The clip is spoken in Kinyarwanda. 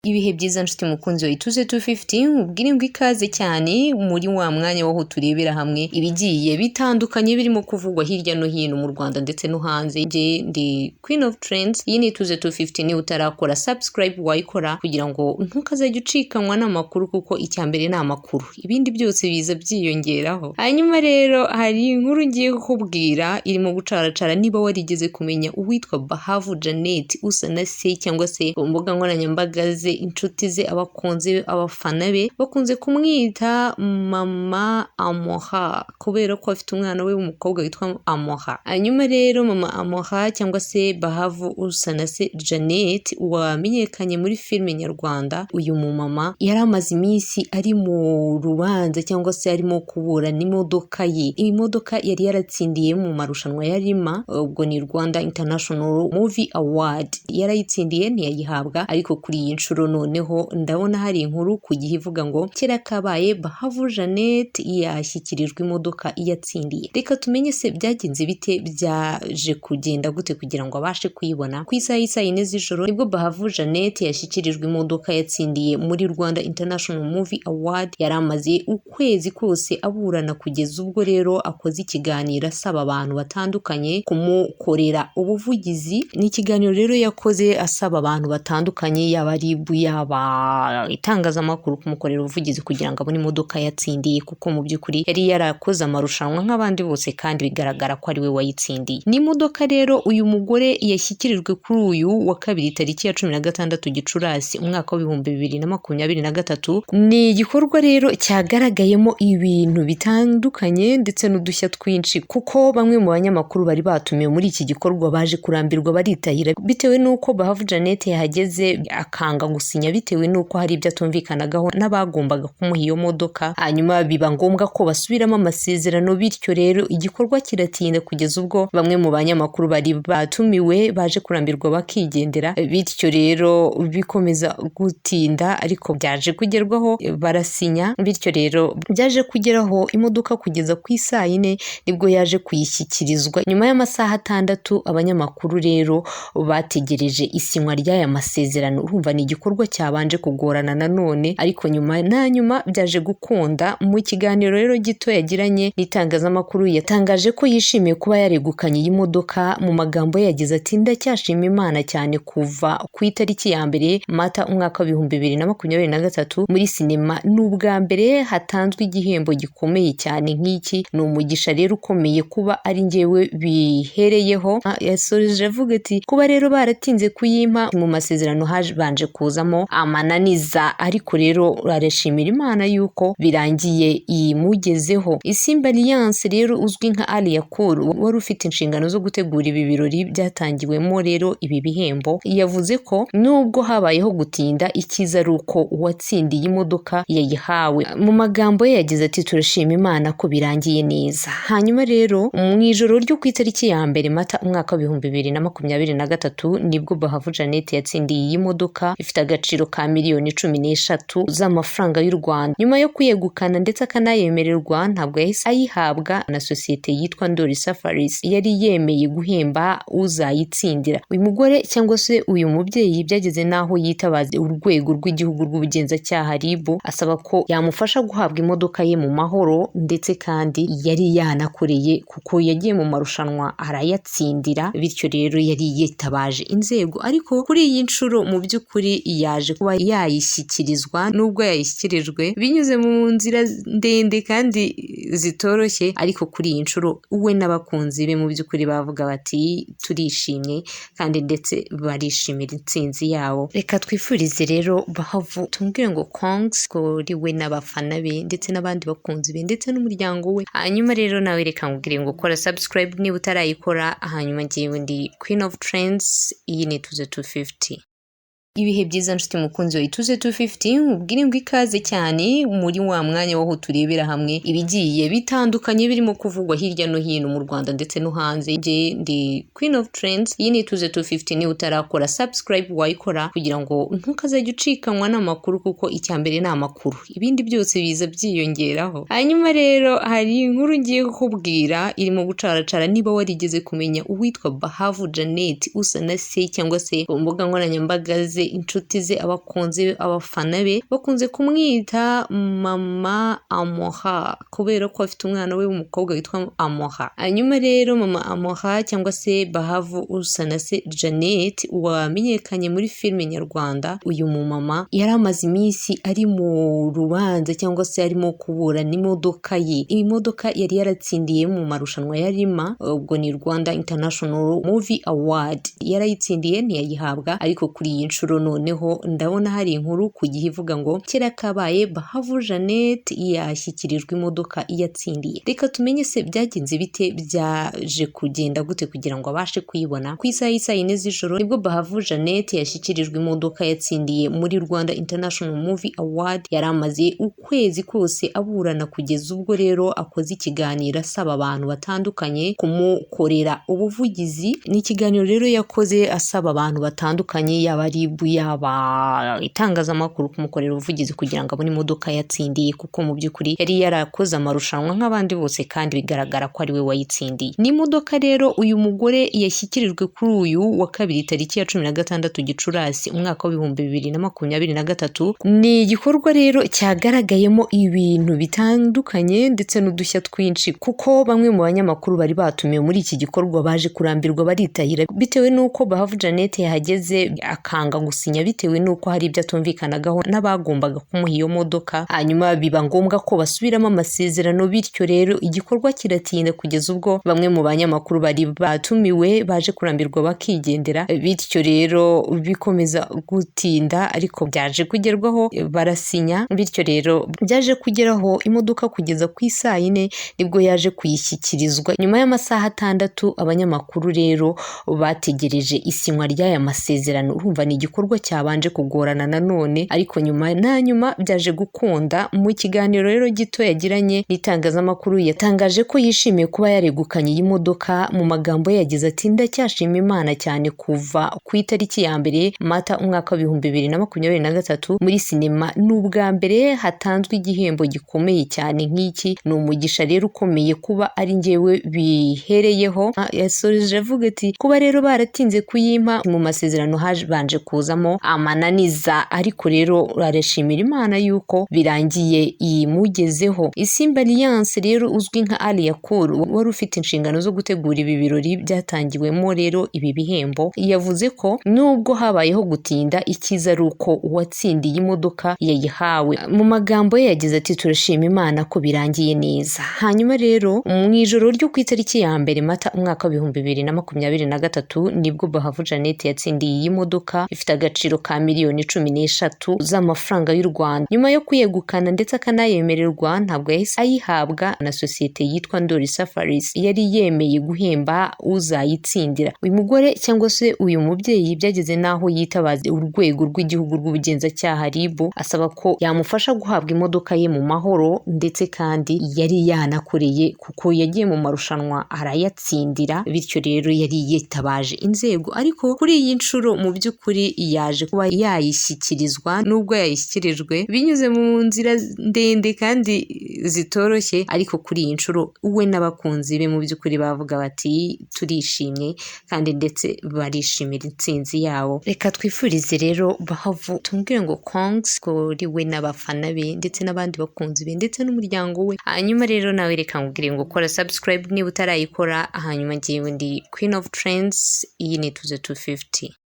Ibihe byiza nshuti mukunzi wa Ituze 250 ubwire ngo ikaze cyane muri wa mwanya waho turebera hamwe ibigiye bitandukanye birimo kuvugwa hirya no hino mu Rwanda ndetse no hanze. Je ndi Queen of Trends, iyi ni Ituze 250. Ni utarakora subscribe wayikora kugira ngo ntukazajye ucikanwa n'amakuru, kuko icyambere ni amakuru, ibindi byose biza byiyongeraho. Hanyuma rero hari inkuru ngiye kukubwira irimo gucaracara niba warigeze kumenya uwitwa Bahavu Janet usa na se, cyangwa se ku mbuga nkoranyambaga ze, inshuti ze, abakunzi be, abafana be bakunze kumwita Mama Amoha kubera ko afite umwana we w'umukobwa witwa Amoha. Hanyuma rero Mama Amoha cyangwa se Bahavu usa na se Janet wamenyekanye muri filime nyarwanda, uyu mumama yari amaze iminsi ari mu rubanza cyangwa se arimo kuburana imodoka ye. Iyi modoka yari yaratsindiye mu marushanwa ya RIMA, ubwo ni Rwanda International Movie Award, yarayitsindiye ntiyayihabwa, ariko kuri iyi nshuro noneho ndabona hari inkuru ku gihe ivuga ngo kera kabaye Bahavu Janet yashyikirijwe imodoka iyatsindiye. Reka tumenye se byagenze bite, byaje kugenda gute kugira ngo abashe kuyibona. Ku isaha y'isa 4 z'ijoro nibwo Bahavu Janet yashyikirijwe imodoka yatsindiye muri Rwanda International Movie Award. Yari amaze ukwezi kose aburana kugeza ubwo rero akoze ikiganiro asaba abantu batandukanye kumukorera ubuvugizi. Ni ikiganiro rero yakoze asaba abantu batandukanye, yaba RIB, yaba itangazamakuru, kumukorera ubuvugizi kugira ngo abone imodoka yatsindiye, kuko mu by'ukuri yari yarakoze amarushanwa nk'abandi bose kandi bigaragara ko ari we wayitsindiye. Ni imodoka rero uyu mugore yashyikirijwe kuri uyu wa kabiri tariki ya 16 Gicurasi umwaka wa 2023. Ni igikorwa rero cyagaragayemo ibintu bitandukanye ndetse n'udushya twinshi, kuko bamwe mu banyamakuru bari batumiwe muri iki gikorwa baje kurambirwa baritahira bitewe n'uko Bahavu Janet yahageze akanga gusinya bitewe n'uko hari ibyo atumvikanagaho n'abagombaga kumuha iyo modoka. Hanyuma biba ngombwa ko basubiramo amasezerano, bityo rero igikorwa kiratinda kugeza ubwo bamwe mu banyamakuru bari batumiwe baje kurambirwa bakigendera, bityo rero bikomeza gutinda, ariko byaje kugerwaho barasinya. Bityo rero byaje kugeraho imodoka kugeza ku isaha 4 nibwo yaje kuyishyikirizwa. Nyuma y'amasaha 6 abanyamakuru rero bategereje isinywa ry'aya masezerano. Urumva ni igikorwa cyabanje kugorana nanone, ariko nyuma byaje gukunda. Mu kiganiro rero gito yagiranye n'itangazamakuru yatangaje ko yishimiye kuba yaregukanye iyi modoka. Mu magambo ye yagize ati ndacyashima Imana cyane kuva ku itariki ya 1 Mata umwaka wa 2023 muri sinema n'ubwa mbere hatanzwe igihembo gikomeye cyane nk'iki. Ni umugisha rero ukomeye kuba ari njyewe bihereyeho. Yasoje avuga ati kuba rero baratinze kuyimpa mu masezerano habanje kuzamo amananiza, ariko rero arashimira Imana yuko birangiye imugezeho. Isimba Alliance rero uzwi nka Alia Cool wari ufite inshingano zo gutegura ibi birori byatangiwemo rero ibi bihembo, yavuze ko nubwo habayeho gutinda, icyiza ari uko uwatsindiye imodoka yayihawe. Mu magambo ye yagize ati turashima Imana ko birangiye neza. Hanyuma rero mu ijoro ryo ku itariki ya 1 Mata umwaka wa 2023 nibwo Bahavu Janet yatsindiye iyi modoka ifite agaciro ka miliyoni 13 z'amafaranga y'u Rwanda. Nyuma yo kuyegukana ndetse akanayemererwa, ntabwo yahise ayihabwa na sosiyete yitwa Ndoli Safaris yari yemeye guhemba uzayitsindira. Uyu mugore cyangwa se uyu mubyeyi byageze naho yitabaza urwego rw'igihugu rw'ubugenzacyaha RIB asaba ko yamufasha guhabwa imodoka ye mu mahoro, ndetse kandi yari yanakoreye kuko yagiye mu marushanwa arayatsindira. Bityo rero yari yitabaje inzego, ariko kuri iyi nshuro mu by'ukuri yaje kuba yayishyikirizwa. Nubwo yayishyikirijwe binyuze mu nzira ndende kandi zitoroshye, ariko kuri iyi nshuro we n'abakunzi be mu by'ukuri bavuga bati turishimye, kandi ndetse barishimira intsinzi yabo. Reka twifurize rero Bahavu, tumubwire ngo kongs kuri we n'abafana be ndetse n'abandi bakunzi be ndetse n'umuryango we. Hanyuma rero nawe reka nkubwire ngo kora subscribe niba utarayikora. Hanyuma njyewe ndi Queen of Trends, iyi ni Ituze 250. Ibihe byiza nshuti mukunzi wa Ituze 250 ubwire ngo ikaze cyane muri wa mwanya waho turebera hamwe ibigiye bitandukanye birimo kuvugwa hirya no hino mu Rwanda ndetse no hanze. Je ndi Queen of Trends, iyi ni Ituze 250. Ni utarakora subscribe wayikora kugira ngo ntukazajye ucikanwa n'amakuru, kuko icyambere ni amakuru, ibindi byose biza byiyongeraho. Hanyuma rero hari inkuru ngiye kukubwira irimo gucaracara niba warigeze kumenya uwitwa Bahavu Janet usa na se, cyangwa se ku mbuga nkoranyambaga ze, ze, inshuti ze, abakunzi be, abafana be bakunze kumwita mama Amoha kubera ko afite umwana we w'umukobwa witwa Amoha. Hanyuma rero mama Amoha cyangwa se Bahavu Usanase Janet wamenyekanye muri filime nyarwanda, uyu mumama yari amaze iminsi ari mu rubanza cyangwa se arimo kuburana imodoka ye. Iyi modoka yari yaratsindiye mu marushanwa ya RIMA, ubwo ni Rwanda International Movie Award, yarayitsindiye ntiyayihabwa, ariko kuri iyi nshuro noneho ndabona hari inkuru ku gihe ivuga ngo kera kabaye Bahavu Janet yashyikirijwe imodoka yatsindiye. Reka tumenye se byagenze bite, byaje kugenda gute kugira ngo abashe kuyibona. Ku isaha y'isa yine z'ijoro nibwo Bahavu Janet yashyikirijwe imodoka yatsindiye muri Rwanda International Movie Award. Yari amaze ukwezi kose aburana kugeza ubwo rero akoze ikiganiro asaba abantu batandukanye kumukorera ubuvugizi. Ni ikiganiro rero yakoze asaba abantu batandukanye, yaba RIB, yaba itangazamakuru kumukorera ubuvugizi kugira ngo abone imodoka yatsindiye, kuko mu by'ukuri yari yarakoze amarushanwa nk'abandi bose kandi bigaragara ko ari we wayitsindiye. Ni imodoka rero uyu mugore yashyikirijwe kuri uyu wa kabiri tariki ya 16 Gicurasi umwaka wa 2023. Ni igikorwa rero cyagaragayemo ibintu bitandukanye ndetse n'udushya twinshi, kuko bamwe mu banyamakuru bari batumiwe muri iki gikorwa baje kurambirwa baritahira bitewe n'uko Bahavu Janet yahageze akanga gusinya bitewe n'uko hari ibyo atumvikanagaho n'abagombaga kumuha iyo modoka. Hanyuma biba ngombwa ko basubiramo amasezerano, bityo rero igikorwa kiratinda kugeza ubwo bamwe mu banyamakuru bari batumiwe baje kurambirwa bakigendera, bityo rero bikomeza gutinda, ariko byaje kugerwaho barasinya. Bityo rero byaje kugeraho imodoka kugeza ku isaha yine nibwo yaje kuyishyikirizwa. Nyuma y'amasaha 6 abanyamakuru rero bategereje isinywa ry'aya masezerano. Urumva ni igikorwa cyabanje kugorana nanone, ariko nyuma byaje gukunda. Mu kiganiro rero gito yagiranye n'itangazamakuru yatangaje ko yishimiye kuba yaregukanye iyi modoka. Mu magambo ye yagize ati ndacyashima Imana cyane kuva ku itariki ya 1 Mata umwaka wa 2023 muri sinema n'ubwa mbere hatanzwe igihembo gikomeye cyane nk'iki. Ni umugisha rero ukomeye kuba ari njyewe bihereyeho. Yasoje avuga ati kuba rero baratinze kuyimpa mu masezerano habanje kuzamo amananiza, ariko rero arashimira Imana yuko birangiye imugezeho. Isimba Alliance rero uzwi nka Ali Yakuru wari ufite inshingano zo gutegura ibi birori byatangiwemo rero ibi bihembo, yavuze ko nubwo habayeho gutinda icyiza ari uko uwatsindiye imodoka yayihawe. Mu magambo ye yagize ati turashima Imana ko birangiye neza. Hanyuma rero mu ijoro ryo ku itariki ya 1 Mata umwaka wa 2023 nibwo Bahavu Janet yatsindiye iyi modoka ifite agaciro ka miliyoni 13 z'amafaranga y'u Rwanda. Nyuma yo kuyegukana ndetse akanayemererwa, ntabwo yahise ayihabwa na sosiyete yitwa Ndoli Safaris yari yemeye guhemba uzayitsindira. Uyu mugore cyangwa se uyu mubyeyi byageze naho yitabaza urwego rw'igihugu rw'ubugenzacyaha RIB asaba ko yamufasha guhabwa imodoka ye mu mahoro, ndetse kandi yari yanakoreye kuko yagiye mu marushanwa arayatsindira. Bityo rero yari yitabaje inzego, ariko kuri iyi nshuro mu by'ukuri yaje kuba yayishyikirizwa. Nubwo yayishyikirijwe binyuze mu nzira ndende kandi zitoroshye, ariko kuri iyi nshuro we n'abakunzi be mu by'ukuri bavuga bati turishimye kandi ndetse barishimira intsinzi yabo. Reka twifurize rero Bahavu, tumbwire ngo kongs kuri we n'abafana be ndetse n'abandi bakunzi be ndetse n'umuryango we. Hanyuma rero nawe reka nkubwire ngo kora subscribe niba utarayikora. Hanyuma ngiye ndi Queen of Trends, iyi ni Tuze 250.